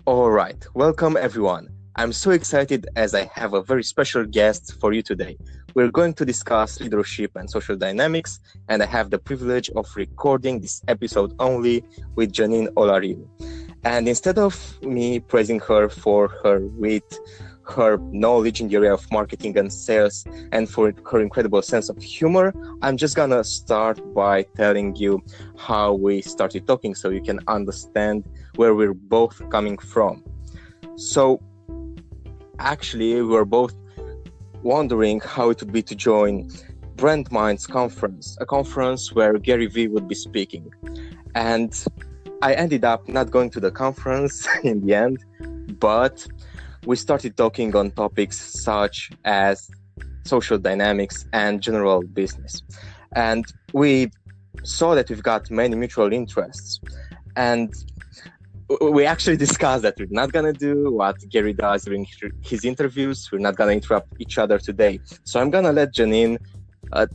All right, welcome everyone. I'm so excited as I have a very special guest for you today. We're going to discuss leadership and social dynamics, and I have the privilege of recording this episode only with Janine Olariu. And instead of me praising her for her wit, her knowledge in the area of marketing and sales, and for her incredible sense of humor, I'm just gonna start by telling you how we started talking so you can understand where we're both coming from. So, actually, we were both wondering how it would be to join Brand Minds conference, a conference where Gary Vee would be speaking. And I ended up not going to the conference in the end, but we started talking on topics such as social dynamics and general business. And we saw that we've got many mutual interests. And we actually discussed that we're not going to do what Gary does during his interviews. We're not going to interrupt each other today. So I'm going to let Janine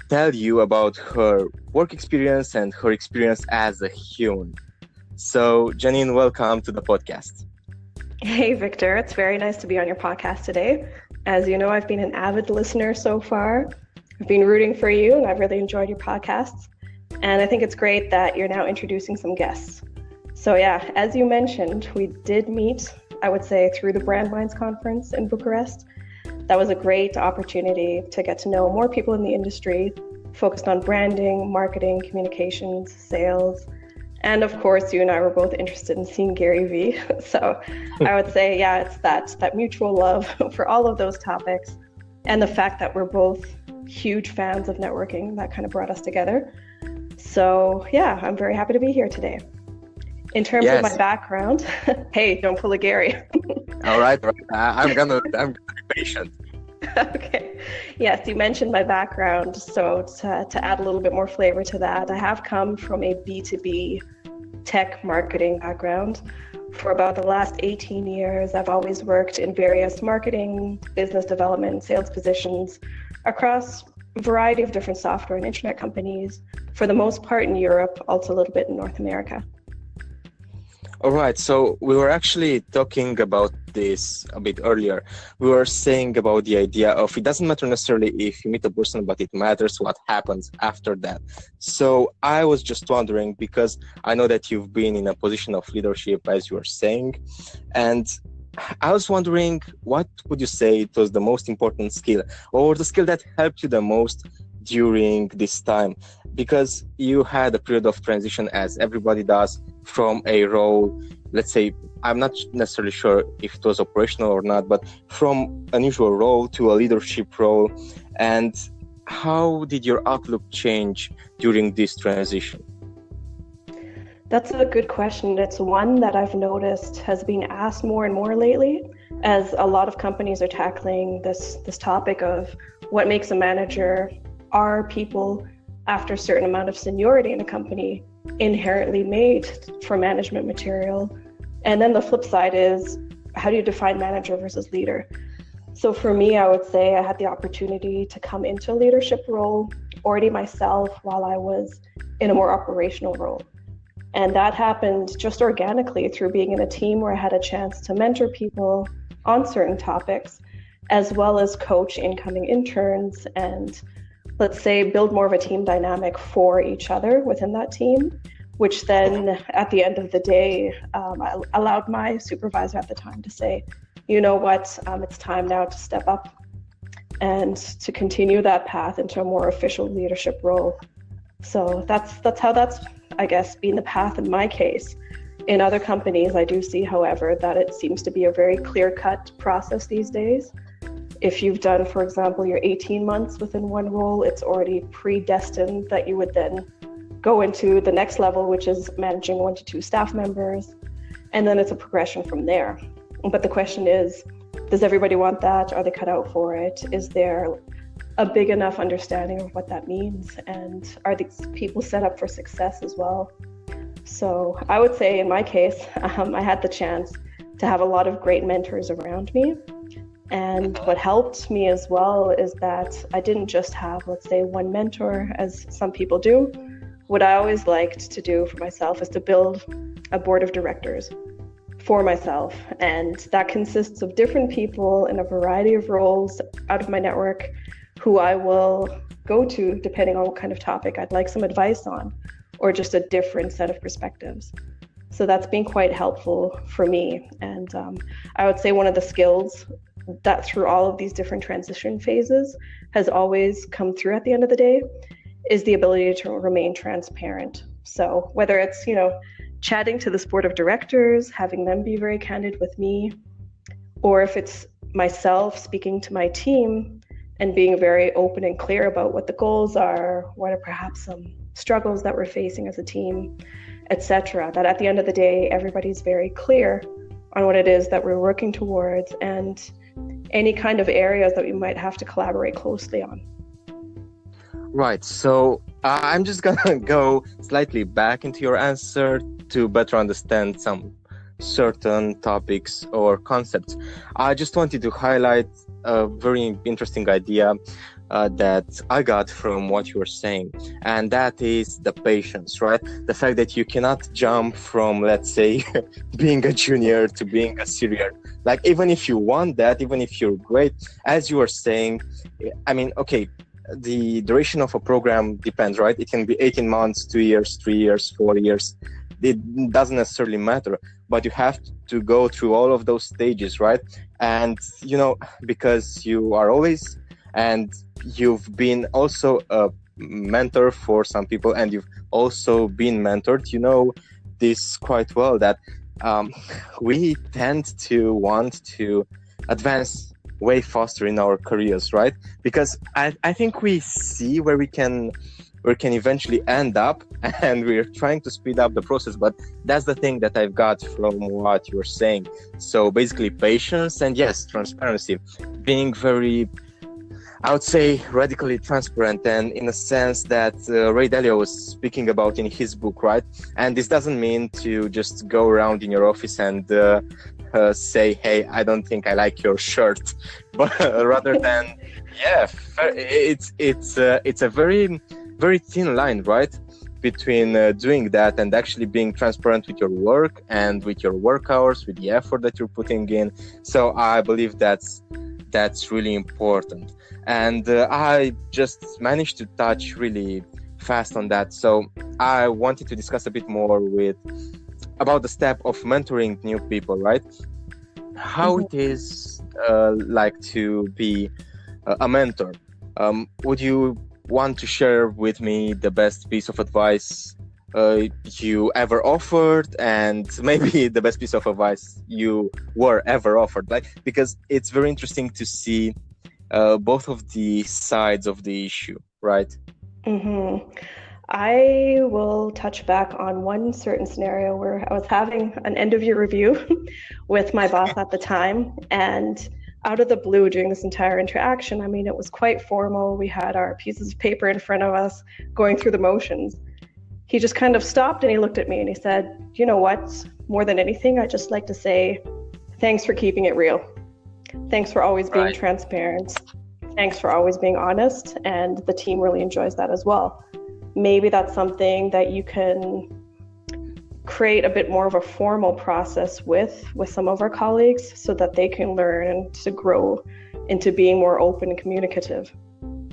tell you about her work experience and her experience as a human. So, Janine, welcome to the podcast. Hey, Victor. It's very nice to be on your podcast today. As you know, I've been an avid listener so far. I've been rooting for you, and I've really enjoyed your podcasts. And I think it's great that you're now introducing some guests. So yeah, as you mentioned, we did meet, I would say, through the Brand Minds conference in Bucharest. That was a great opportunity to get to know more people in the industry, focused on branding, marketing, communications, sales. And of course, you and I were both interested in seeing Gary Vee. So I would say, yeah, it's that mutual love for all of those topics. And the fact that we're both huge fans of networking, that kind of brought us together. So yeah, I'm very happy to be here today. In terms of my background, hey, don't pull a Gary. All right. I'm gonna be patient. Okay. Yes, you mentioned my background. So to add a little bit more flavor to that, I have come from a B2B tech marketing background. For about the last 18 years, I've always worked in various marketing, business development, sales positions across a variety of different software and internet companies, for the most part in Europe, also a little bit in North America. All right, so we were actually talking about this a bit earlier. We were saying about the idea of it doesn't matter necessarily if you meet a person, but it matters what happens after that. So I was just wondering, because I know that you've been in a position of leadership, as you were saying, and I was wondering, what would you say it was the most important skill, or the skill that helped you the most during this time? Because you had a period of transition, as everybody does, from a role, let's say, I'm not necessarily sure if it was operational or not, but from an usual role to a leadership role. And how did your outlook change during this transition? That's a good question. It's one that I've noticed has been asked more and more lately, as a lot of companies are tackling this topic of what makes a manager. Are people after a certain amount of seniority in a company inherently made for management material? And then the flip side is, how do you define manager versus leader? So for me, I would say I had the opportunity to come into a leadership role already myself while I was in a more operational role. And that happened just organically through being in a team where I had a chance to mentor people on certain topics, as well as coach incoming interns and, let's say, build more of a team dynamic for each other within that team, which then at the end of the day, I allowed my supervisor at the time to say, you know what, it's time now to step up and to continue that path into a more official leadership role. So that's how that's, I guess, been the path in my case. In other companies, I do see, however, that it seems to be a very clear-cut process these days. If you've done, for example, your 18 months within one role, it's already predestined that you would then go into the next level, which is managing 1 to 2 staff members. And then it's a progression from there. But the question is, does everybody want that? Are they cut out for it? Is there a big enough understanding of what that means? And are these people set up for success as well? So I would say in my case, I had the chance to have a lot of great mentors around me. And what helped me as well is that I didn't just have, let's say, one mentor, as some people do. What I always liked to do for myself is to build a board of directors. for myself. And that consists of different people in a variety of roles out of my network who I will go to depending on what kind of topic I'd like some advice on, or just a different set of perspectives. So that's been quite helpful for me. And I would say one of the skills that through all of these different transition phases has always come through at the end of the day is the ability to remain transparent. So whether it's, chatting to this board of directors, having them be very candid with me, or if it's myself speaking to my team and being very open and clear about what the goals are, what are perhaps some struggles that we're facing as a team, etc. That at the end of the day, everybody's very clear on what it is that we're working towards and any kind of areas that we might have to collaborate closely on. Right. So I'm just gonna go slightly back into your answer to better understand some certain topics or concepts. I just wanted to highlight a very interesting idea that I got from what you were saying, and that is the patience, right? The fact that you cannot jump from, let's say, being a junior to being a senior. Like, even if you want that, even if you're great, as you were saying, I mean, okay, the duration of a program depends, right? It can be 18 months, 2 years, 3 years, 4 years. It doesn't necessarily matter, but you have to go through all of those stages, right? And, because you are always, and you've been also a mentor for some people, and you've also been mentored, this quite well, that we tend to want to advance way faster in our careers, right? Because I think we see where we can eventually end up, and we're trying to speed up the process. But that's the thing that I've got from what you're saying. So basically patience and, yes, transparency, being very, I would say, radically transparent, and in a sense that Ray Dalio was speaking about in his book, right? And this doesn't mean to just go around in your office and say, hey, I don't think I like your shirt, but rather than, it's a very, very thin line, right, between doing that and actually being transparent with your work and with your work hours, with the effort that you're putting in. So I believe that's really important. And I just managed to touch really fast on that. So I wanted to discuss a bit more about the step of mentoring new people, right? How it is like to be a mentor. Would you want to share with me the best piece of advice you ever offered, and maybe the best piece of advice you were ever offered? Because it's very interesting to see both of the sides of the issue, right? Mm-hmm. I will touch back on one certain scenario where I was having an end of year review with my boss at the time, and out of the blue during this entire interaction, I mean, it was quite formal. We had our pieces of paper in front of us going through the motions. He just kind of stopped and he looked at me and he said, you know what, more than anything, I'd just like to say, thanks for keeping it real. Thanks for always being transparent. Thanks for always being honest. And the team really enjoys that as well. Maybe that's something that you can create a bit more of a formal process with some of our colleagues so that they can learn and to grow into being more open and communicative.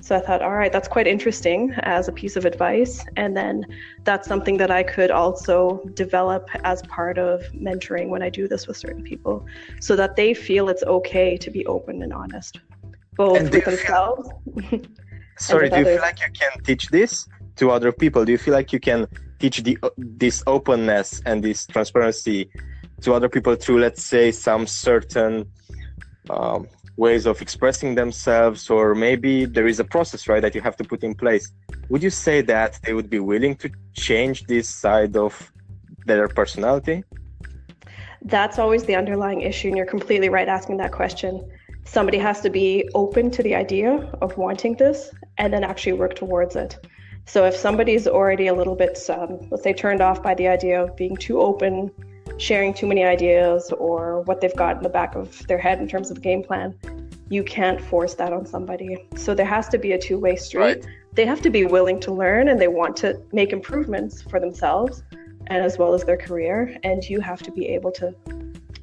So I thought, all right, that's quite interesting as a piece of advice. And then that's something that I could also develop as part of mentoring when I do this with certain people, so that they feel it's okay to be open and honest, both with themselves. Sorry, do you feel like you can teach this to other people? Do you feel like you can teach this openness and this transparency to other people through, let's say, some certain ways of expressing themselves, or maybe there is a process, right, that you have to put in place? Would you say that they would be willing to change this side of their personality? That's always the underlying issue, and you're completely right asking that question. Somebody has to be open to the idea of wanting this and then actually work towards it. So if somebody's already a little bit, let's say, turned off by the idea of being too open, sharing too many ideas, or what they've got in the back of their head in terms of a game plan, you can't force that on somebody. So there has to be a two-way street. Right. They have to be willing to learn, and they want to make improvements for themselves and as well as their career. And you have to be able to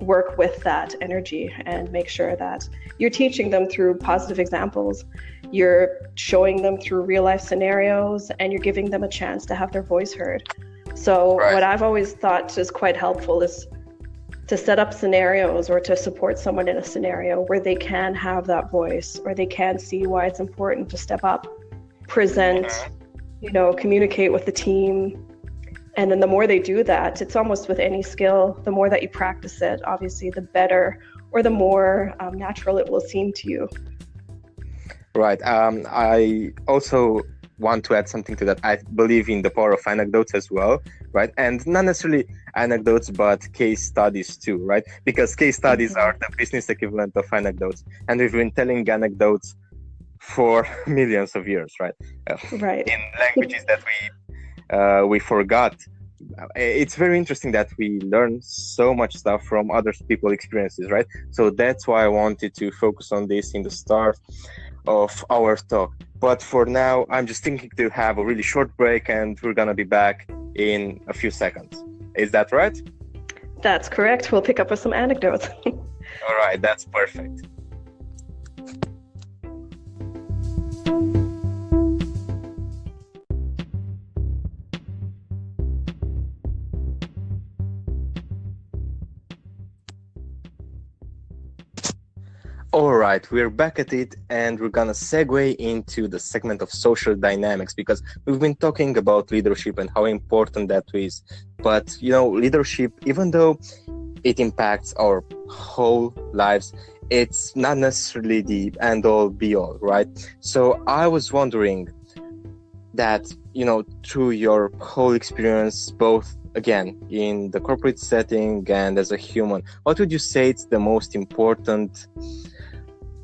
work with that energy and make sure that you're teaching them through positive examples. You're showing them through real life scenarios, and you're giving them a chance to have their voice heard. So what I've always thought is quite helpful is to set up scenarios or to support someone in a scenario where they can have that voice, or they can see why it's important to step up, present, communicate with the team. And then the more they do that, it's almost with any skill, the more that you practice it, obviously, the better or the more natural it will seem to you. Right. I also want to add something to that. I believe in the power of anecdotes as well, right? And not necessarily anecdotes, but case studies too, right? Because case studies are the business equivalent of anecdotes. And we've been telling anecdotes for millions of years, right? Right. In languages that we forgot. It's very interesting that we learn so much stuff from other people's experiences, right? So that's why I wanted to focus on this in the start of our talk. But for now, I'm just thinking to have a really short break, and we're gonna be back in a few seconds. Is that right? That's correct. We'll pick up with some anecdotes. All right, that's perfect. All right, we're back at it, and we're gonna segue into the segment of social dynamics, because we've been talking about leadership and how important that is. But, leadership, even though it impacts our whole lives, it's not necessarily the end-all, be-all, right? So I was wondering that, through your whole experience, both, again, in the corporate setting and as a human, what would you say is the most important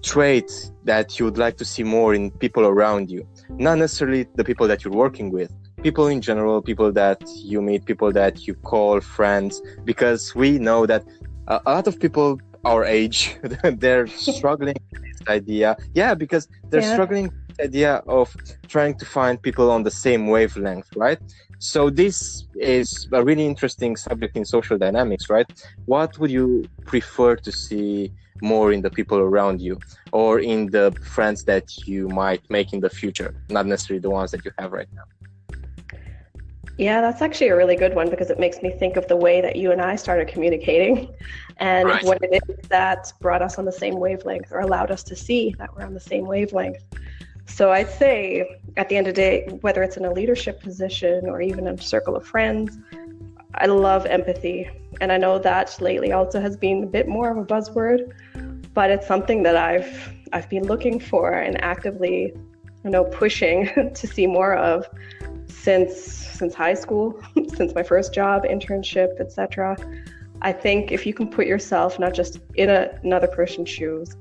trait that you would like to see more in people around you? Not necessarily the people that you're working with, people in general, people that you meet, people that you call friends, because we know that a lot of people our age, they're struggling with this idea. Yeah, because they're struggling with the idea of trying to find people on the same wavelength, right? So this is a really interesting subject in social dynamics, right? What would you prefer to see more in the people around you, or in the friends that you might make in the future, not necessarily the ones that you have right now? Yeah, that's actually a really good one, because it makes me think of the way that you and I started communicating and what it is that brought us on the same wavelength, or allowed us to see that we're on the same wavelength. So I'd say at the end of the day, whether it's in a leadership position or even in a circle of friends, I love empathy. And I know that lately also has been a bit more of a buzzword, but it's something that I've been looking for and actively, pushing to see more of since high school, since my first job, internship, etc. I think if you can put yourself not just in another person's shoes,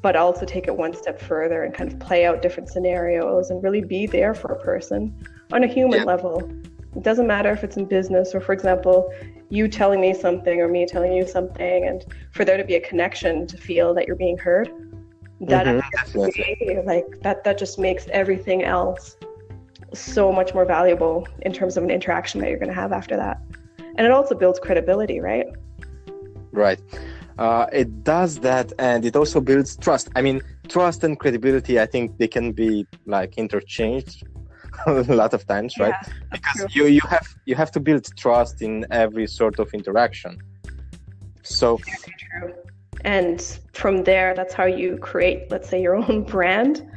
but also take it one step further and kind of play out different scenarios and really be there for a person on a human level. It doesn't matter if it's in business, or, for example, you telling me something or me telling you something, and for there to be a connection to feel that you're being heard. That just makes everything else so much more valuable in terms of an interaction that you're going to have after that. And it also builds credibility, right? Right. It does that, and it also builds trust. I mean, trust and credibility, I think they can be interchanged a lot of times, right? Because you have to build trust in every sort of interaction. So very true. And from there, that's how you create, let's say, your own brand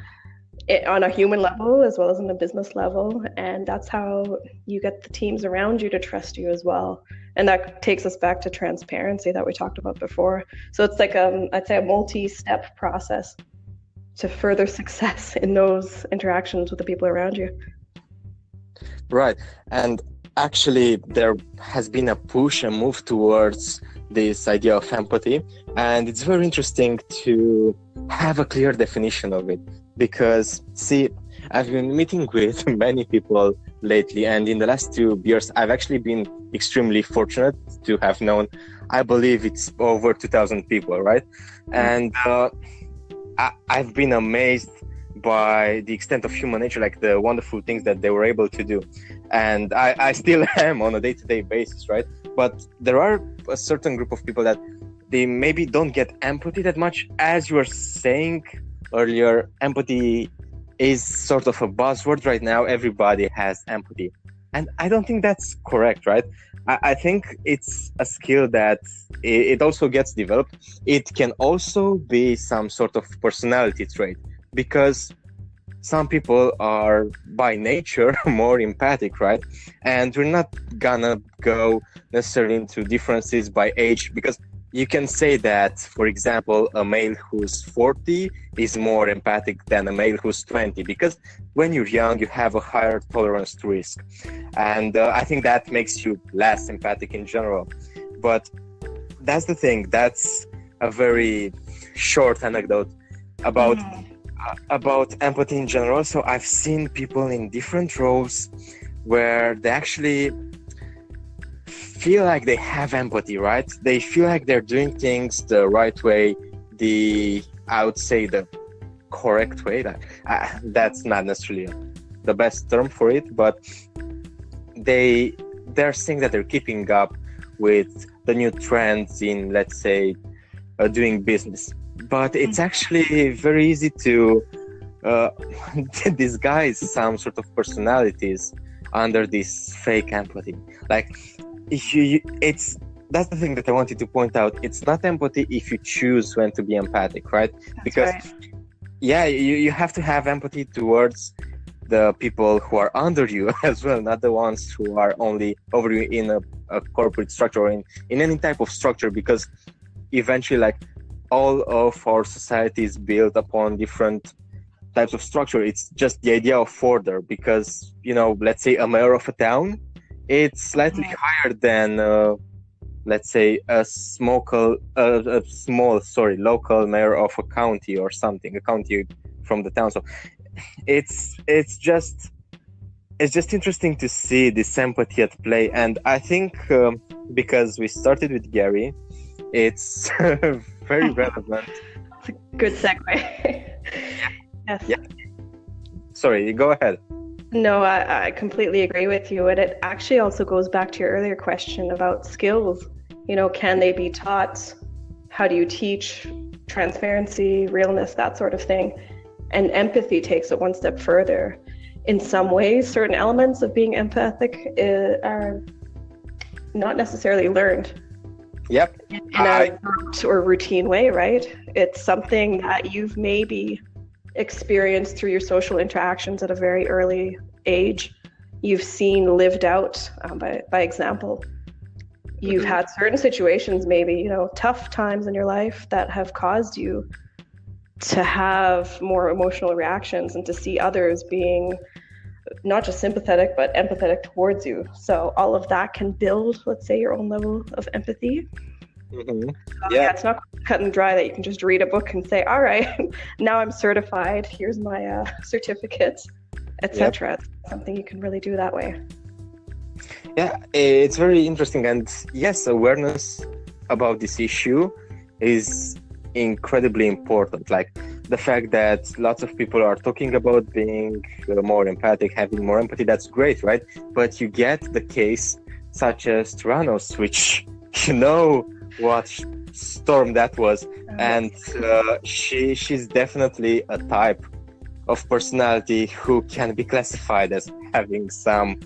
on a human level as well as on a business level. And that's how you get the teams around you to trust you as well. And that takes us back to transparency that we talked about before. So it's like I'd say a multi-step process to further success in those interactions with the people around you. Right. And actually, there has been a push and move towards this idea of empathy. And it's very interesting to have a clear definition of it. Because, see, I've been meeting with many people lately, and in the last 2 years, I've actually been extremely fortunate to have known, I believe it's over 2,000 people, right? And I've been amazed by the extent of human nature, like the wonderful things that they were able to do. And I still am on a day-to-day basis, right? But there are a certain group of people that they maybe don't get empathy that much. As you were saying earlier, empathy is sort of a buzzword right now. Everybody has empathy. And I don't think that's correct, right? I think it's a skill that it also gets developed. It can also be some sort of personality trait, because some people are by nature more empathic, right? And we're not gonna go necessarily into differences by age, because you can say that, for example, a male who's 40 is more empathic than a male who's 20, because when you're young, you have a higher tolerance to risk. And I think that makes you less empathic in general. But that's the thing. That's a very short anecdote about empathy in general. So I've seen people in different roles where they actually feel like they have empathy, right? They feel like they're doing things the right way, I would say the correct way. That's not necessarily the best term for it, but they're saying that they're keeping up with the new trends in, let's say, doing business. But it's actually very easy to disguise some sort of personalities under this fake empathy. Like, that's the thing that I wanted to point out. It's not empathy if you choose when to be empathic, right? That's because right. you have to have empathy towards the people who are under you as well, not the ones who are only over you in a corporate structure or in any type of structure, because eventually, like, all of our society is built upon different types of structure. It's just the idea of order, because, let's say a mayor of a town, it's slightly higher than, let's say, a small local mayor of a county or something, a county from the town. So it's just interesting to see this empathy at play. And I think because we started with Gary, it's very relevant. It's a good segue. Yes. Yeah. Sorry, go ahead. No, I completely agree with you. And it actually also goes back to your earlier question about skills. Can they be taught? How do you teach transparency, realness, that sort of thing? And empathy takes it one step further. In some ways, certain elements of being empathic are not necessarily learned. Yep. In a or routine way, right? It's something that you've maybe experienced through your social interactions at a very early age. You've seen lived out by example. You've had certain situations, maybe, tough times in your life that have caused you to have more emotional reactions and to see others being not just sympathetic, but empathetic towards you. So all of that can build, let's say, your own level of empathy. Mm-hmm. Yeah, it's not cut and dry that you can just read a book and say, all right, now I'm certified. Here's my certificate, etc. It's something you can really do that way. Yeah, it's very interesting. And yes, awareness about this issue is incredibly important. Like, the fact that lots of people are talking about being more empathic, having more empathy, that's great, right? But you get the case such as Tyrannos, which what storm that was. And she's definitely a type of personality who can be classified as having some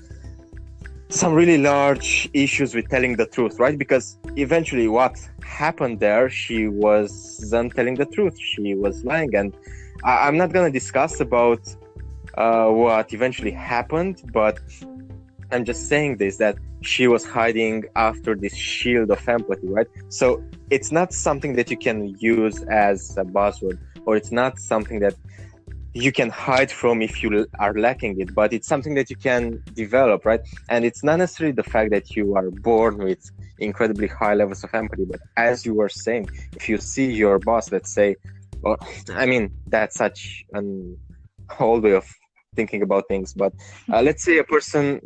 really large issues with telling the truth, right? Because eventually what happened there, she wasn't telling the truth. She was lying. And I'm not going to discuss about what eventually happened, but I'm just saying this, that she was hiding after this shield of empathy, right? So it's not something that you can use as a buzzword, or it's not something that you can hide from if you are lacking it, but it's something that you can develop, right? And it's not necessarily the fact that you are born with incredibly high levels of empathy, but as you were saying, if you see your boss, let's say, that's such an old way of thinking about things, but let's say a person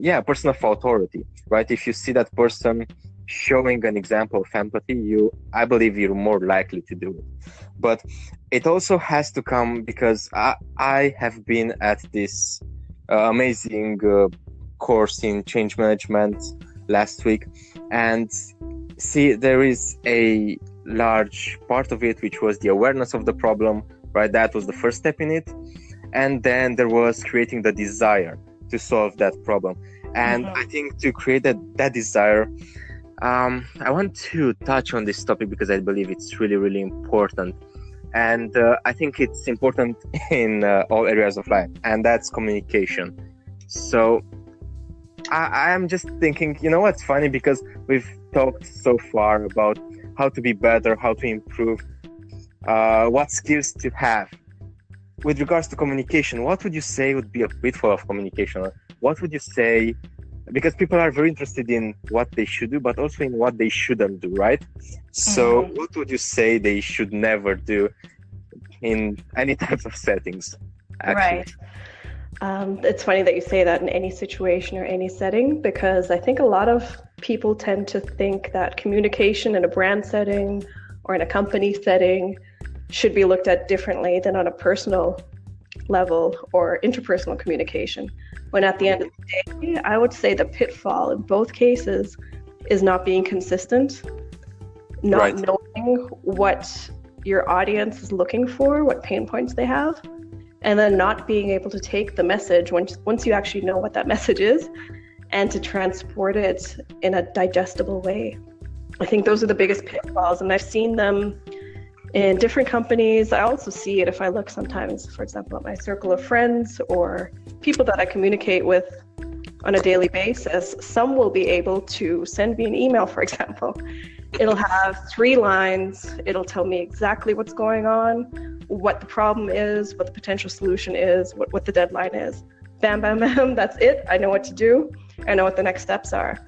of authority, right? If you see that person showing an example of empathy, I believe you're more likely to do it. But it also has to come because I have been at this amazing course in change management last week, and see, there is a large part of it, which was the awareness of the problem, right? That was the first step in it. And then there was creating the desire to solve that problem. And I think to create that desire, I want to touch on this topic because I believe it's really, really important. And I think it's important in all areas of life, and that's communication. So I'm just thinking, you know what's funny, because we've talked so far about how to be better, how to improve, what skills to have. With regards to communication, what would you say would be a pitfall of communication? What would you say, because people are very interested in what they should do, but also in what they shouldn't do, right? So what would you say they should never do in any types of settings, actually? Right. It's funny that you say that in any situation or any setting, because I think a lot of people tend to think that communication in a brand setting or in a company setting should be looked at differently than on a personal level or interpersonal communication. When at the end of the day, I would say the pitfall in both cases is not being consistent, not knowing what your audience is looking for, what pain points they have, and then not being able to take the message once you actually know what that message is and to transport it in a digestible way. I think those are the biggest pitfalls, and I've seen them in different companies. I also see it if I look sometimes, for example, at my circle of friends or people that I communicate with on a daily basis. Some will be able to send me an email, for example. It'll have 3 lines. It'll tell me exactly what's going on, what the problem is, what the potential solution is, what the deadline is. Bam, bam, bam, that's it. I know what to do. I know what the next steps are.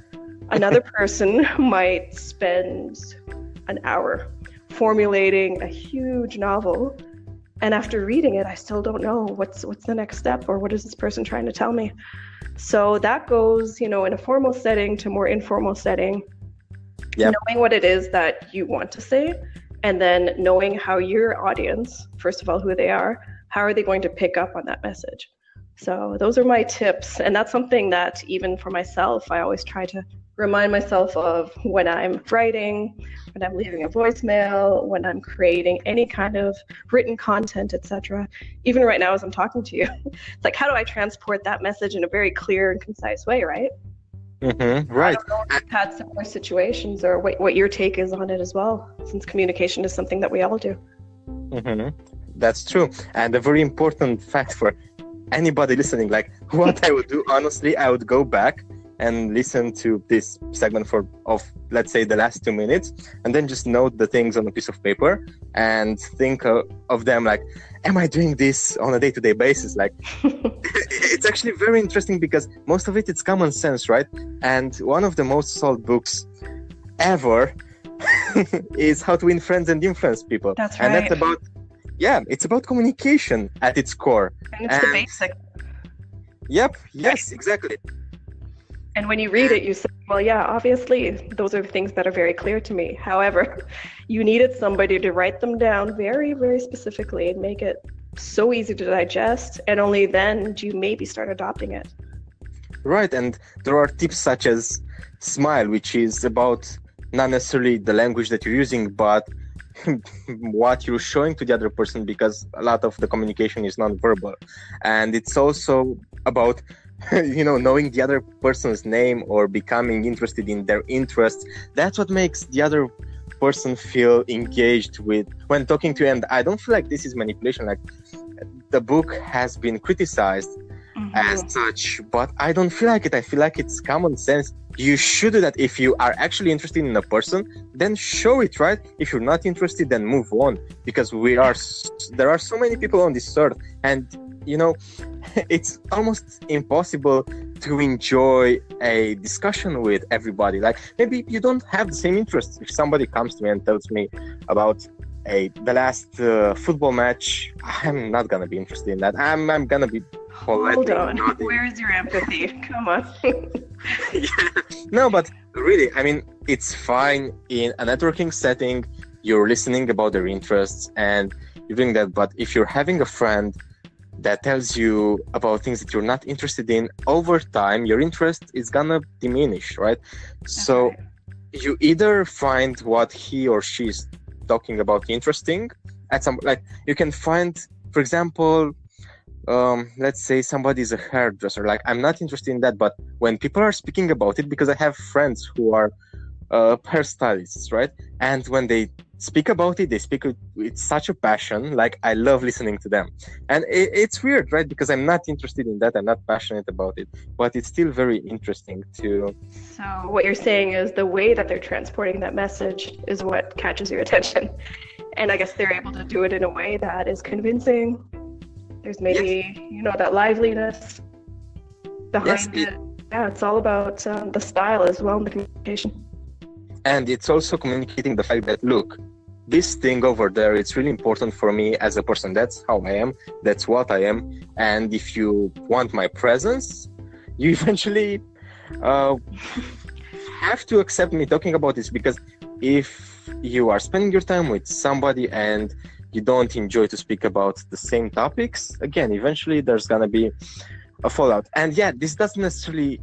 Another person might spend an hour formulating a huge novel, and after reading it, I still don't know what's the next step, or what is this person trying to tell me. So that goes, in a formal setting to more informal setting. Yep. Knowing what it is that you want to say, and then knowing how your audience, first of all, who they are, how are they going to pick up on that message. So those are my tips, and that's something that even for myself, I always try to remind myself of when I'm writing, when I'm leaving a voicemail, when I'm creating any kind of written content, etc. Even right now as I'm talking to you, it's like, how do I transport that message in a very clear and concise way, right? Mm-hmm. Right. I don't know if you've had similar situations or what your take is on it as well, since communication is something that we all do. Mm-hmm. That's true. And a very important fact for anybody listening, like what I would do, honestly, I would go back and listen to this segment of let's say the last 2 minutes, and then just note the things on a piece of paper and think of them like, am I doing this on a day-to-day basis? Like, it's actually very interesting because most of it's common sense, right? And one of the most sold books ever is How to Win Friends and Influence People. That's right. And that's about, it's about communication at its core. And it's the basic. Yep. Yes, exactly. And when you read it, you say, well, yeah, obviously, those are things that are very clear to me. However, you needed somebody to write them down very, very specifically and make it so easy to digest. And only then do you maybe start adopting it. Right. And there are tips such as SMILE, which is about not necessarily the language that you're using, but what you're showing to the other person, because a lot of the communication is non-verbal. And it's also about knowing the other person's name or becoming interested in their interests. That's what makes the other person feel engaged with when talking to you. And I don't feel like this is manipulation. Like, the book has been criticized as such, but I don't feel like it. I feel like it's common sense. You should do that. If you are actually interested in a person, then show it, right? If you're not interested, then move on, because there are so many people on this earth, and it's almost impossible to enjoy a discussion with everybody. Like, maybe you don't have the same interests. If somebody comes to me and tells me about the last football match, I'm not gonna be interested in that. I'm gonna be hold on. Where's your empathy? Come on. No, but really, I mean, it's fine in a networking setting. You're listening about their interests and you're doing that. But if you're having a friend that tells you about things that you're not interested in, over time, your interest is gonna diminish, right? So you either find what he or she is talking about interesting at some, like, you can find, for example, let's say somebody's a hairdresser. Like, I'm not interested in that, but when people are speaking about it, because I have friends who are hairstylists, right? And when they speak about it, they speak with such a passion. Like, I love listening to them. And it's weird, right? Because I'm not interested in that. I'm not passionate about it, but it's still very interesting to. So what you're saying is the way that they're transporting that message is what catches your attention. And I guess they're able to do it in a way that is convincing. There's maybe, Yes. that liveliness Yes, behind it. Yeah, it's all about the style as well and the communication. and it's also communicating the fact that, look, this thing over there, it's really important for me as a person. That's how I am. That's what I am. And if you want my presence, you eventually have to accept me talking about this, because if you are spending your time with somebody and you don't enjoy to speak about the same topics, again, eventually there's gonna be a fallout. And yeah, this doesn't necessarily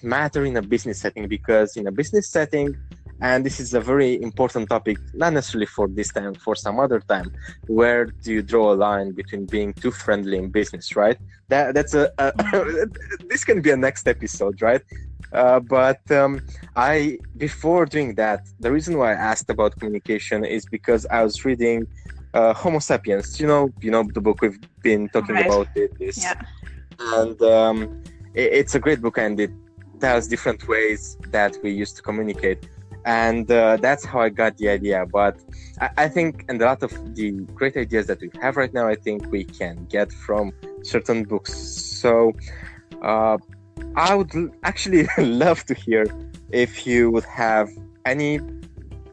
matter in a business setting, because in a business setting, and this is a very important topic, not necessarily for this time, for some other time, where do you draw a line between being too friendly in business, right? That's this can be a next episode, right? But before doing that, the reason why I asked about communication is because I was reading Homo Sapiens. You know the book we've been talking about it. Yeah. And it's a great book, and it tells different ways that we used to communicate. And that's how I got the idea. But I think, and a lot of the great ideas that we have right now, I think we can get from certain books. So I would actually love to hear if you would have any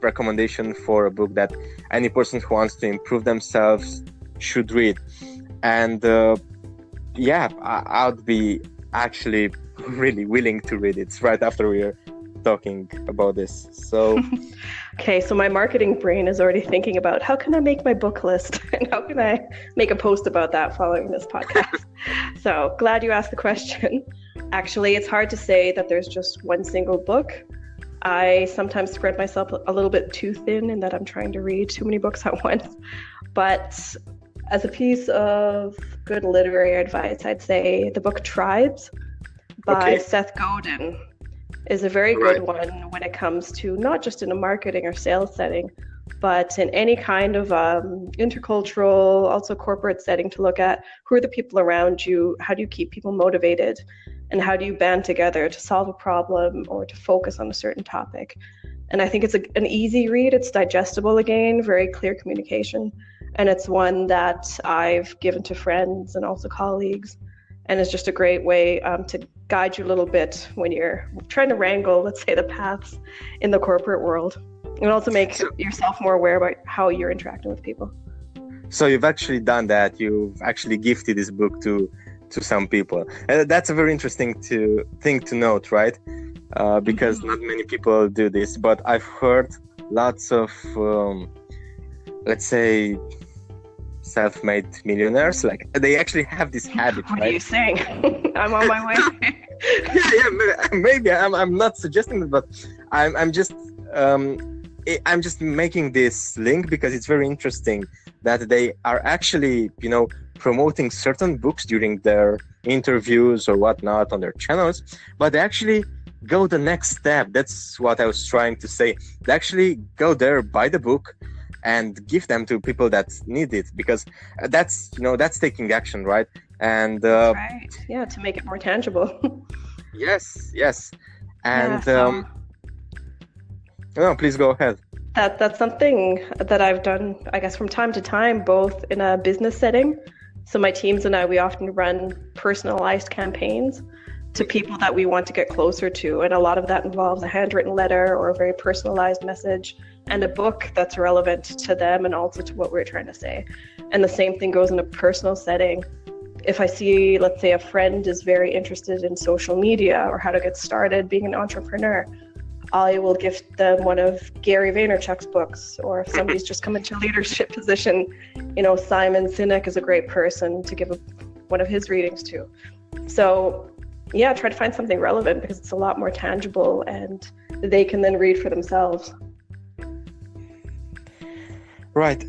recommendation for a book that any person who wants to improve themselves should read. And I would be actually really willing to read it right after we're talking about this. So okay, so my marketing brain is already thinking about how can I make my book list and how can I make a post about that following this podcast. So glad you asked the question. Actually, it's hard to say that there's just one single book. I sometimes spread myself a little bit too thin in that I'm trying to read too many books at once. But as a piece of good literary advice, I'd say the book Tribes by Seth Godin is a very good one when it comes to not just in a marketing or sales setting, but in any kind of intercultural, also corporate setting, to look at who are the people around you, how do you keep people motivated, and how do you band together to solve a problem or to focus on a certain topic. And I think it's an easy read. It's digestible again, very clear communication. And it's one that I've given to friends and also colleagues. And it's just a great way to guide you a little bit when you're trying to wrangle, let's say, the paths in the corporate world. And also make yourself more aware about how you're interacting with people. So you've actually done that. You've actually gifted this book to some people. And that's a very interesting thing to note, right? Because not many people do this. But I've heard lots of, let's say, self-made millionaires, like they actually have this habit. What right? are you saying? I'm on my way. Maybe I'm not suggesting that, but I'm just making this link because it's very interesting that they are actually promoting certain books during their interviews or whatnot on their channels, but they actually go the next step. That's what I was trying to say. They actually go there, buy the book, and give them to people that need it, because that's taking action, right? And right, yeah, to make it more tangible. yes, and no, please go ahead. That's something that I've done, I guess, from time to time, both in a business setting. So my teams and I, we often run personalized campaigns to people that we want to get closer to. And a lot of that involves a handwritten letter or a very personalized message and a book that's relevant to them and also to what we're trying to say. And the same thing goes in a personal setting. If I see, let's say, a friend is very interested in social media or how to get started being an entrepreneur, I will gift them one of Gary Vaynerchuk's books. Or if somebody's just come into a leadership position, Simon Sinek is a great person to give one of his readings to. So yeah, try to find something relevant because it's a lot more tangible and they can then read for themselves. Right.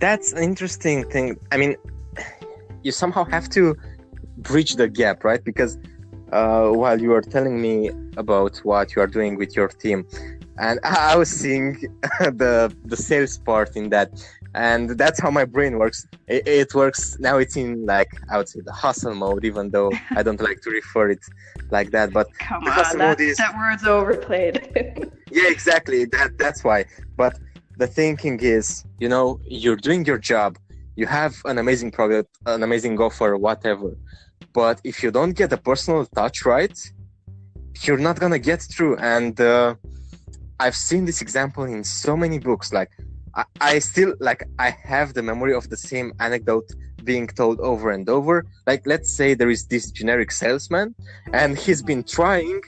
That's an interesting thing. I mean, you somehow have to bridge the gap, right? Because while you were telling me about what you are doing with your team, and I was seeing the sales part in that, and that's how my brain works. It works now. It's in, like, I would say, the hustle mode, even though I don't like to refer it like that. But Come the on, hustle mode that word's overplayed. yeah, exactly. That's why. But the thinking is, you're doing your job. You have an amazing product, an amazing offer, whatever. But if you don't get the personal touch right, you're not gonna get through. And I've seen this example in so many books. Like, I still, like, I have the memory of the same anecdote being told over and over. Like, let's say there is this generic salesman, and he's been trying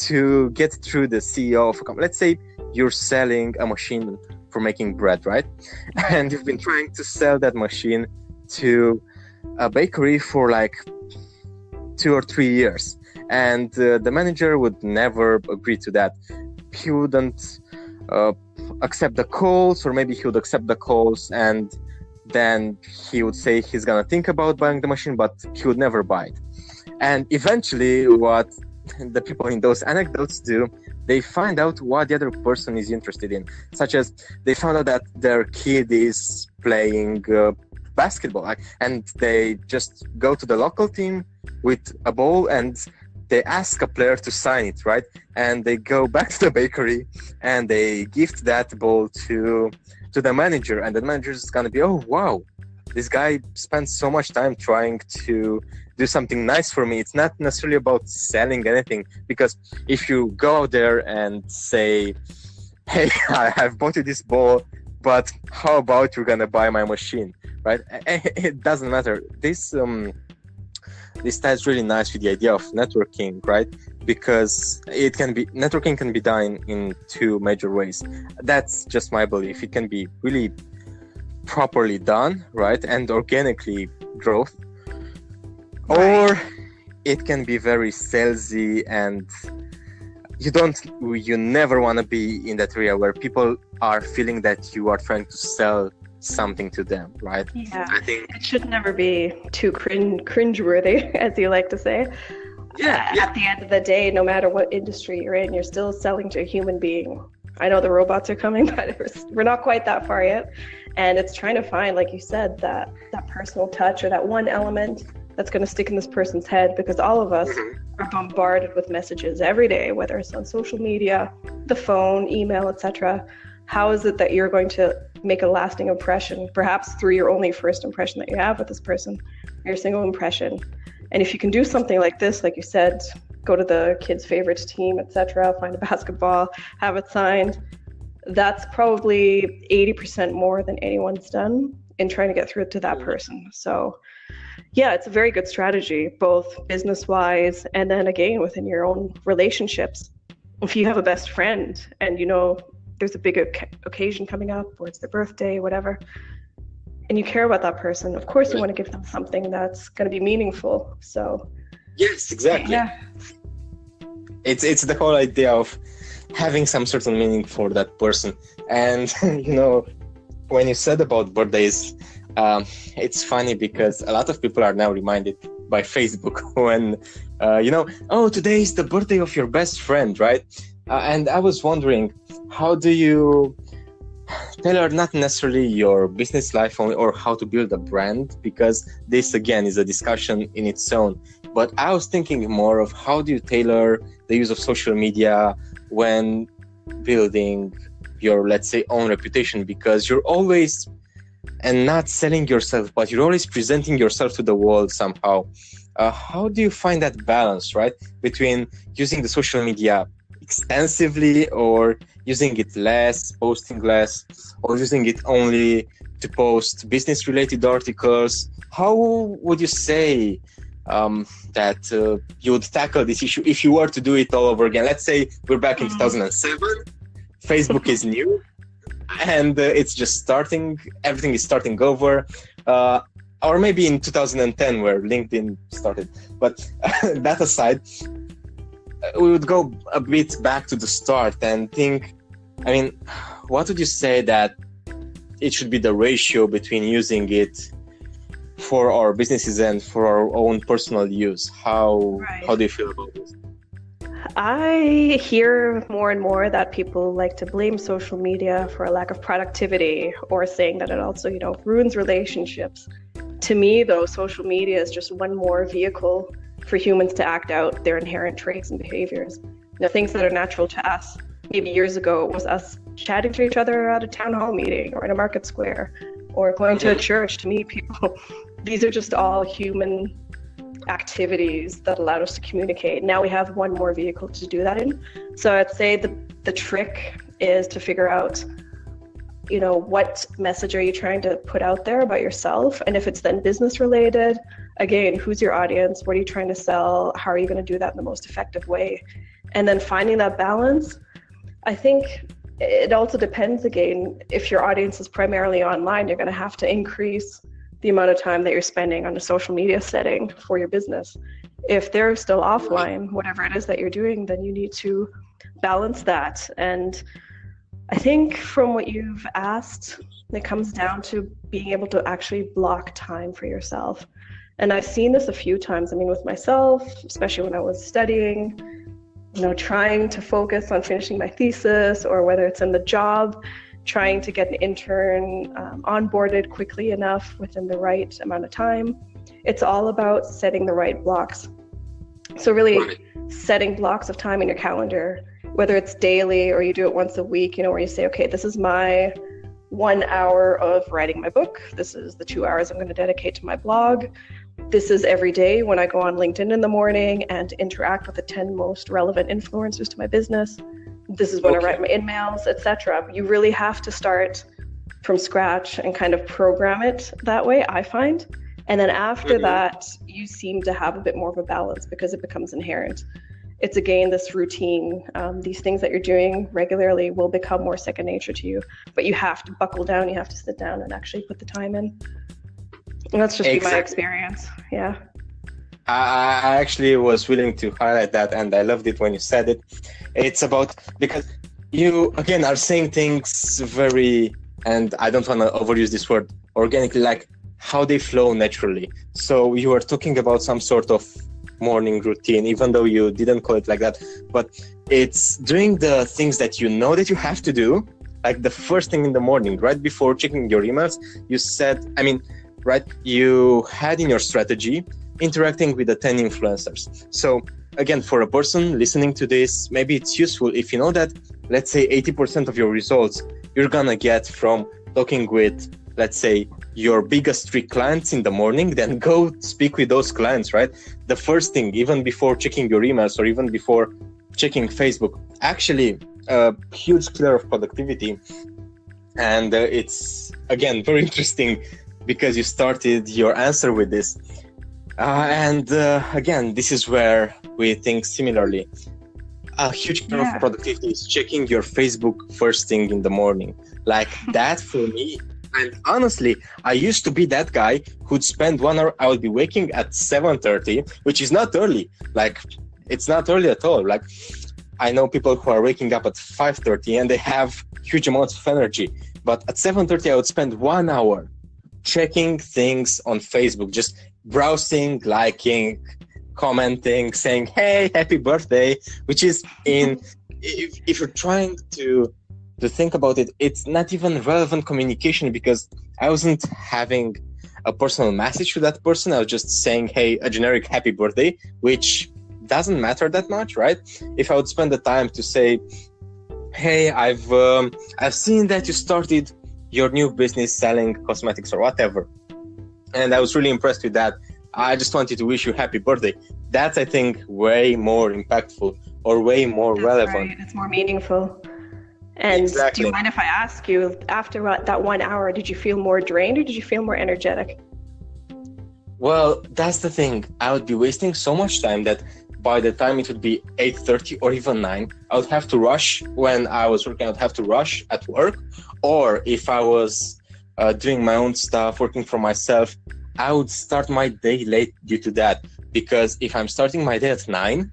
to get through the CEO of a company. Let's say you're selling a machine for making bread, right? And you've been trying to sell that machine to a bakery for like 2 or 3 years, and the manager would never agree to that. He wouldn't accept the calls, or maybe he would accept the calls and then he would say he's gonna think about buying the machine, but he would never buy it. And eventually what the people in those anecdotes do, they find out what the other person is interested in, such as they found out that their kid is playing basketball, and they just go to the local team with a ball and they ask a player to sign it, right? And they go back to the bakery and they gift that ball to the manager, and the manager is gonna be, oh wow, this guy spends so much time trying to do something nice for me. It's not necessarily about selling anything, because if you go out there and say, hey, I have bought you this ball, but how about you're gonna buy my machine, right? It doesn't matter. This ties really nice with the idea of networking, right? Because networking can be done in 2 major ways. That's just my belief. It can be really properly done, right, and organically growth, or it can be very salesy, and you never want to be in that area where people are feeling that you are trying to sell something to them, right? Yeah, I think it should never be too cringeworthy, as you like to say. At the end of the day, no matter what industry you're in, you're still selling to a human being. I know the robots are coming, but we're not quite that far yet. And it's trying to find, like you said, that personal touch, or that one element that's going to stick in this person's head, because all of us are bombarded with messages every day, whether it's on social media, the phone, email, etc. How is it that you're going to make a lasting impression, perhaps through your only first impression that you have with this person, your single impression? And if you can do something like this, like you said, go to the kid's favorite team, etc., find a basketball, have it signed, that's probably 80% more than anyone's done in trying to get through to that person. So yeah, it's a very good strategy, both business-wise and then again within your own relationships. If you have a best friend and there's a big occasion coming up, or it's their birthday, whatever, and you care about that person, of course you want to give them something that's going to be meaningful. So yes, exactly. Yeah, it's the whole idea of having some certain meaning for that person. And when you said about birthdays, it's funny because a lot of people are now reminded by Facebook when oh, today is the birthday of your best friend, right? And I was wondering, how do you tailor not necessarily your business life only, or how to build a brand, because this again is a discussion in its own, but I was thinking more of how do you tailor the use of social media when building your, let's say, own reputation, because you're always, and not selling yourself, but you're always presenting yourself to the world somehow. How do you find that balance, right, between using the social media extensively, or using it less, posting less, or using it only to post business related articles? How would you say that you would tackle this issue if you were to do it all over again? Let's say we're back in 2007, Facebook is new, and it's just starting, everything is starting over, or maybe in 2010 where LinkedIn started. But that aside, we would go a bit back to the start and think, what would you say that it should be the ratio between using it for our businesses and for our own personal use. How do you feel about this? I hear more and more that people like to blame social media for a lack of productivity, or saying that it also, ruins relationships. To me, though, social media is just one more vehicle for humans to act out their inherent traits and behaviors. Things that are natural to us. Maybe years ago, it was us chatting to each other at a town hall meeting or in a market square or going to a church to meet people. These are just all human activities that allowed us to communicate. Now we have one more vehicle to do that in. So I'd say the trick is to figure out, what message are you trying to put out there about yourself? And if it's then business related, again, who's your audience? What are you trying to sell? How are you going to do that in the most effective way? And then finding that balance. I think it also depends, again, if your audience is primarily online, you're going to have to increase the amount of time that you're spending on a social media setting for your business. If they're still offline, whatever it is that you're doing, then you need to balance that. And I think from what you've asked, it comes down to being able to actually block time for yourself. And I've seen this a few times. With myself, especially when I was studying, trying to focus on finishing my thesis, or whether it's in the job, trying to get an intern onboarded quickly enough within the right amount of time. It's all about setting the right blocks. So really setting blocks of time in your calendar, whether it's daily or you do it once a week, where you say, okay, this is my 1 hour of writing my book. This is the 2 hours I'm going to dedicate to my blog. This is every day when I go on LinkedIn in the morning and interact with the 10 most relevant influencers to my business. This is when I write my emails, etc. You really have to start from scratch and kind of program it that way, I find. And then after that, you seem to have a bit more of a balance because it becomes inherent. It's again, this routine. These things that you're doing regularly will become more second nature to you, but you have to buckle down. You have to sit down and actually put the time in. And that's just my experience. Yeah. I actually was willing to highlight that, and I loved it when you said it. It's about, because you, again, are saying things very, and I don't want to overuse this word, organically, like how they flow naturally. So you were talking about some sort of morning routine, even though you didn't call it like that, but it's doing the things that you know that you have to do, like the first thing in the morning, right before checking your emails. You said, you had in your strategy interacting with the 10 influencers. So again, for a person listening to this, maybe it's useful if you know that, let's say 80% of your results you're gonna get from talking with, let's say, your biggest 3 clients in the morning, then go speak with those clients, right? The first thing, even before checking your emails or even before checking Facebook, actually a huge killer of productivity. And it's, again, very interesting because you started your answer with this. Again, this is where we think similarly. A huge killer of productivity is checking your Facebook first thing in the morning. Like that for me. And honestly, I used to be that guy who'd spend 1 hour. I would be waking at 7:30, which is not early. Like, it's not early at all. Like, I know people who are waking up at 5:30 and they have huge amounts of energy. But at 7:30, I would spend 1 hour checking things on Facebook, just browsing, liking, commenting, saying, hey, happy birthday, which is if you're trying to think about it, it's not even relevant communication because I wasn't having a personal message to that person. I was just saying, hey, a generic happy birthday, which doesn't matter that much, right? If I would spend the time to say, hey, I've seen that you started your new business selling cosmetics or whatever, and I was really impressed with that. I just wanted to wish you happy birthday. That's, I think, way more impactful or way more relevant. Right. It's more meaningful. And do you mind if I ask you, after that 1 hour, did you feel more drained or did you feel more energetic? Well, that's the thing. I would be wasting so much time that by the time it would be 8:30 or even 9, I would have to rush. When I was working, I would have to rush at work. Or if I was doing my own stuff, working for myself, I would start my day late due to that. Because if I'm starting my day at 9,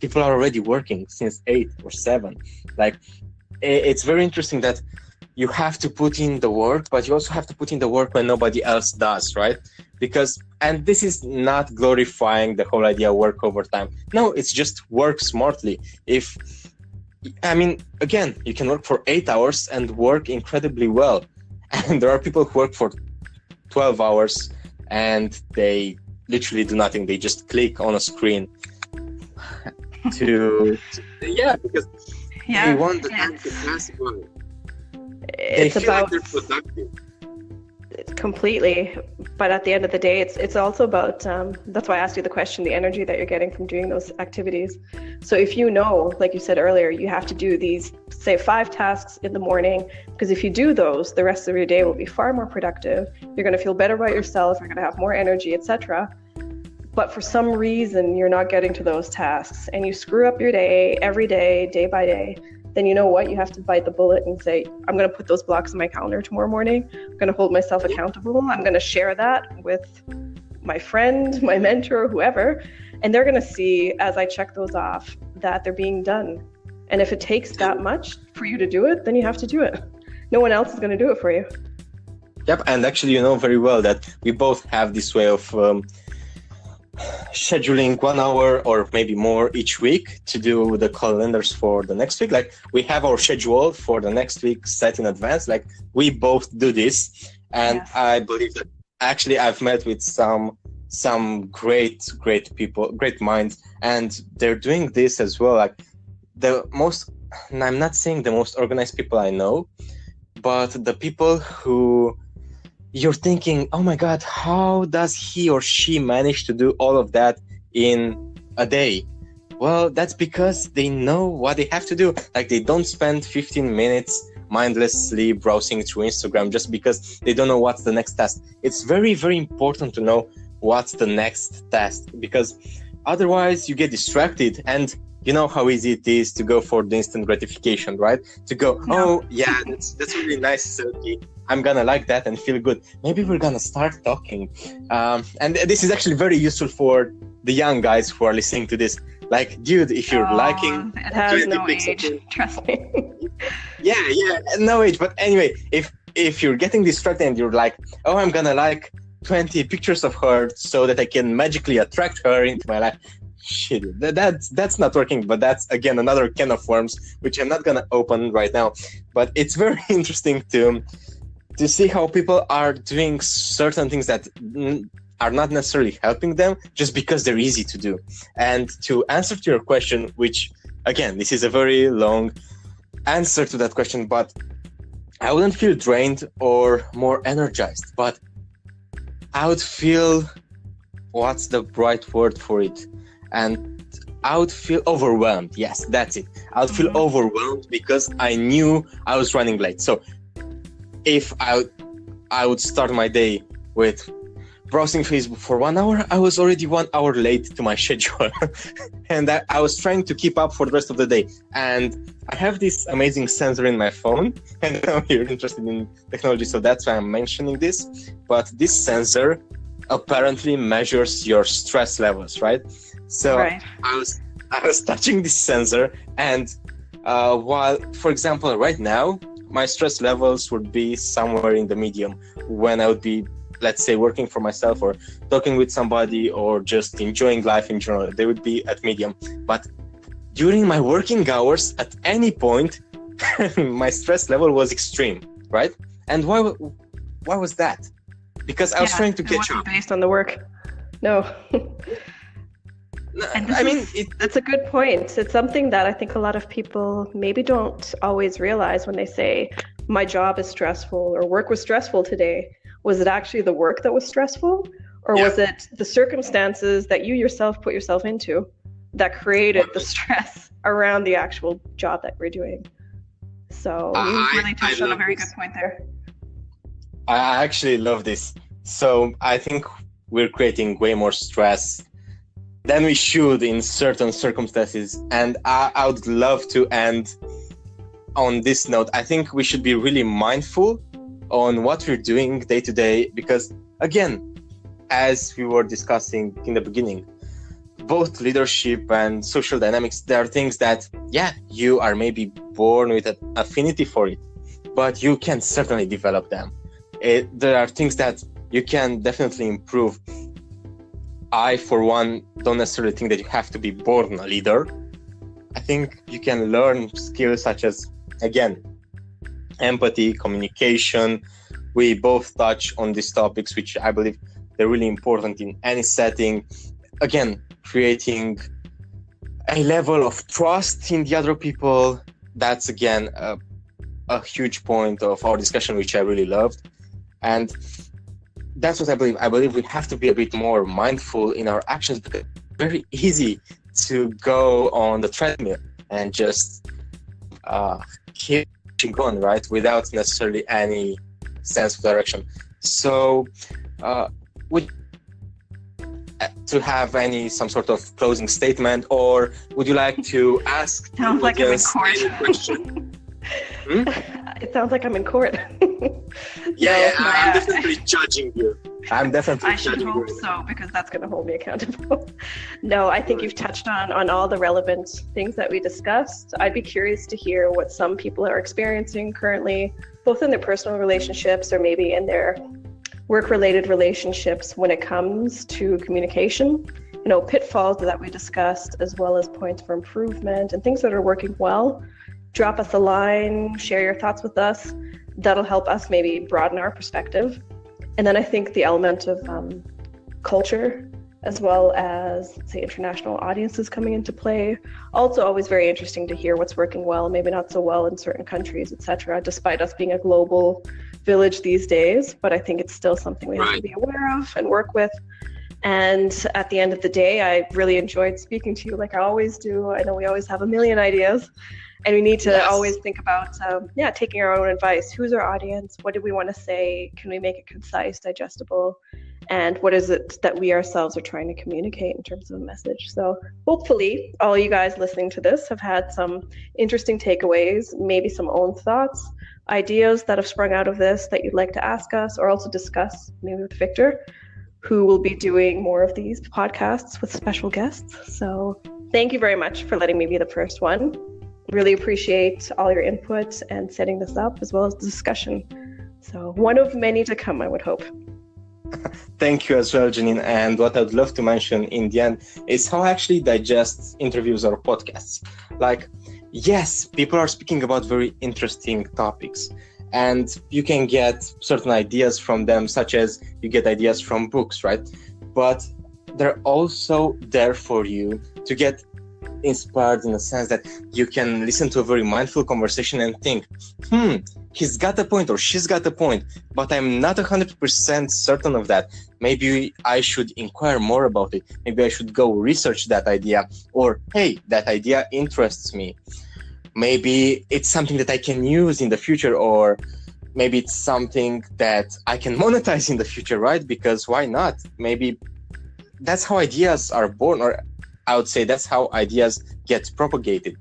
people are already working since 8 or 7. Like, it's very interesting that you have to put in the work, but you also have to put in the work when nobody else does, right? And this is not glorifying the whole idea of work overtime. No, it's just work smartly. Again, you can work for 8 hours and work incredibly well. And there are people who work for 12 hours and they literally do nothing. They just click on a screen because they want the time to pass by. They feel like they're productive. Completely, but at the end of the day, it's also about that's why I asked you the question, the energy that you're getting from doing those activities. So if you know, like you said earlier, you have to do these, say, 5 tasks in the morning, because if you do those, the rest of your day will be far more productive. You're going to feel better about yourself, you're going to have more energy, etc. But for some reason you're not getting to those tasks and you screw up your day every day, day by day, then you know what? You have to bite the bullet and say, I'm going to put those blocks in my calendar tomorrow morning. I'm going to hold myself accountable. I'm going to share that with my friend, my mentor, whoever. And they're going to see, as I check those off, that they're being done. And if it takes that much for you to do it, then you have to do it. No one else is going to do it for you. Yep. And actually, you know very well that we both have this way of scheduling 1 hour or maybe more each week to do the calendars for the next week. Like, we have our schedule for the next week set in advance. Like, we both do this. And yes. I believe that actually I've met with some great people, great minds, and they're doing this as well. Like, I'm not saying the most organized people I know, but the people who you're thinking, oh my God, how does he or she manage to do all of that in a day? Well, that's because they know what they have to do. Like, they don't spend 15 minutes mindlessly browsing through Instagram just because they don't know what's the next task. It's very, very important to know what's the next task, because otherwise you get distracted, and you know how easy it is to go for the instant gratification, right? To go, oh yeah, that's really nice, okay, I'm gonna like that and feel good. Maybe we're gonna start talking. And this is actually very useful for the young guys who are listening to this. Like, dude, if you're liking... It has no age, trust me. Yeah, no age. But anyway, if you're getting distracted and you're like, oh, I'm gonna like 20 pictures of her so that I can magically attract her into my life. Shit, that's not working, but that's again another can of worms, which I'm not gonna open right now. But it's very interesting to see how people are doing certain things that are not necessarily helping them just because they're easy to do. And to answer to your question, which again, this is a very long answer to that question, but I wouldn't feel drained or more energized, but I would feel, what's the right word for it? And I would feel overwhelmed. Yes, that's it. I would feel overwhelmed because I knew I was running late. So if I would start my day with browsing Facebook for 1 hour, I was already 1 hour late to my schedule. And I was trying to keep up for the rest of the day. And I have this amazing sensor in my phone. And I know you're interested in technology, so that's why I'm mentioning this. But this sensor apparently measures your stress levels, right? So right. I was touching this sensor, and while, for example, right now, my stress levels would be somewhere in the medium. When I would be, let's say, working for myself or talking with somebody or just enjoying life in general, they would be at medium. But during my working hours, at any point, my stress level was extreme, right? And why was that? Because I was trying to catch up. Based on the work. No. That's a good point. It's something that I think a lot of people maybe don't always realize when they say, my job is stressful or work was stressful today. Was it actually the work that was stressful? Or was it the circumstances that you yourself put yourself into that created the stress around the actual job that we're doing? So you really touched on a very good point there. I actually love this. So I think we're creating way more stress than we should in certain circumstances. And I would love to end on this note. I think we should be really mindful on what we're doing day to day, because again, as we were discussing in the beginning, both leadership and social dynamics, there are things that, you are maybe born with an affinity for it. but you can certainly develop them. There are things that you can definitely improve. I, for one, don't necessarily think that you have to be born a leader. I think you can learn skills such as, again, empathy, communication. We both touch on these topics, which I believe they're really important in any setting. Again, creating a level of trust in the other people. That's, again, a huge point of our discussion, which I really loved. And that's what I believe. I believe we have to be a bit more mindful in our actions, because it's very easy to go on the treadmill and just keep going, right, without necessarily any sense of direction. So would to have some sort of closing statement, or would you like to ask? Sounds like I'm in court. It sounds like I'm in court. I'm definitely judging you. I should hope so, because that's going to hold me accountable. No, I think you've touched on all the relevant things that we discussed. I'd be curious to hear what some people are experiencing currently, both in their personal relationships or maybe in their work-related relationships when it comes to communication. Pitfalls that we discussed, as well as points for improvement and things that are working well. Drop us a line, share your thoughts with us. That'll help us maybe broaden our perspective. And then I think the element of culture, as well as, say, international audiences coming into play. Also always very interesting to hear what's working well, maybe not so well in certain countries, etc., despite us being a global village these days. But I think it's still something we have to be aware of and work with. And at the end of the day, I really enjoyed speaking to you like I always do. I know we always have a million ideas. And we need to always think about, taking our own advice. Who's our audience? What do we want to say? Can we make it concise, digestible? And what is it that we ourselves are trying to communicate in terms of a message? So hopefully all you guys listening to this have had some interesting takeaways, maybe some own thoughts, ideas that have sprung out of this that you'd like to ask us, or also discuss maybe with Victor, who will be doing more of these podcasts with special guests. So thank you very much for letting me be the first one. Really appreciate all your input and setting this up, as well as the discussion. So one of many to come, I would hope. Thank you as well, Janine. And what I'd love to mention in the end is how I actually digest interviews or podcasts. Like, yes, people are speaking about very interesting topics, and you can get certain ideas from them, such as you get ideas from books, right? But they're also there for you to get inspired, in a sense that you can listen to a very mindful conversation and think, he's got a point or she's got a point, but I'm not 100% certain of that. Maybe I should inquire more about it. Maybe I should go research that idea, or hey, that idea interests me. Maybe it's something that I can use in the future, or maybe it's something that I can monetize in the future, right? Because why not? Maybe that's how ideas are born, or I would say that's how ideas get propagated.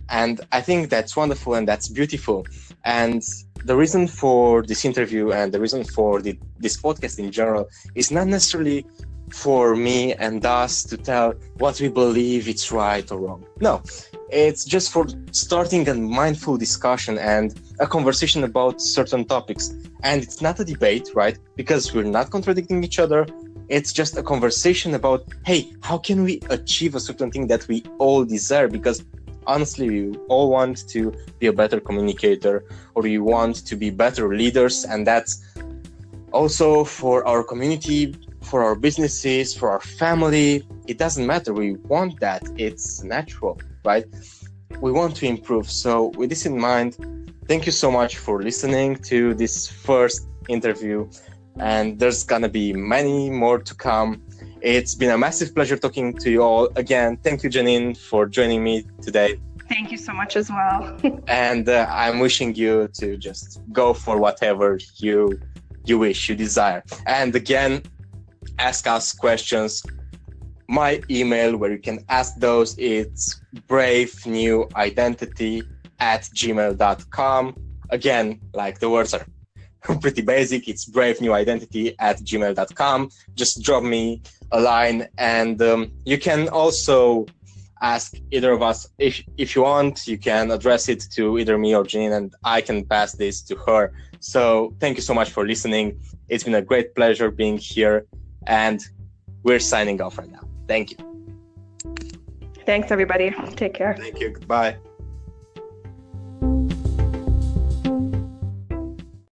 And I think that's wonderful and that's beautiful. And the reason for this interview and the reason for this podcast in general is not necessarily for me and us to tell what we believe it's right or wrong. No, it's just for starting a mindful discussion and a conversation about certain topics. And it's not a debate, right? Because we're not contradicting each other. It's just a conversation about, hey, how can we achieve a certain thing that we all desire? Because honestly, we all want to be a better communicator, or we want to be better leaders. And that's also for our community, for our businesses, for our family. It doesn't matter. We want that. It's natural, right? We want to improve. So with this in mind, thank you so much for listening to this first interview. And there's gonna be many more to come. It's been a massive pleasure talking to you all. Again, thank you, Janine, for joining me today. Thank you so much as well. And I'm wishing you to just go for whatever you wish, you desire. And again, ask us questions. My email where you can ask those, it's bravenewidentity@gmail.com. Again, like the words are pretty basic. It's bravenewidentity@gmail.com. Just drop me a line, and you can also ask either of us. If you want, you can address it to either me or Janine, and I can pass this to her. So thank you so much for listening. It's been a great pleasure being here, and we're signing off right now. Thank you. Thanks, everybody. Take care. Thank you. Goodbye.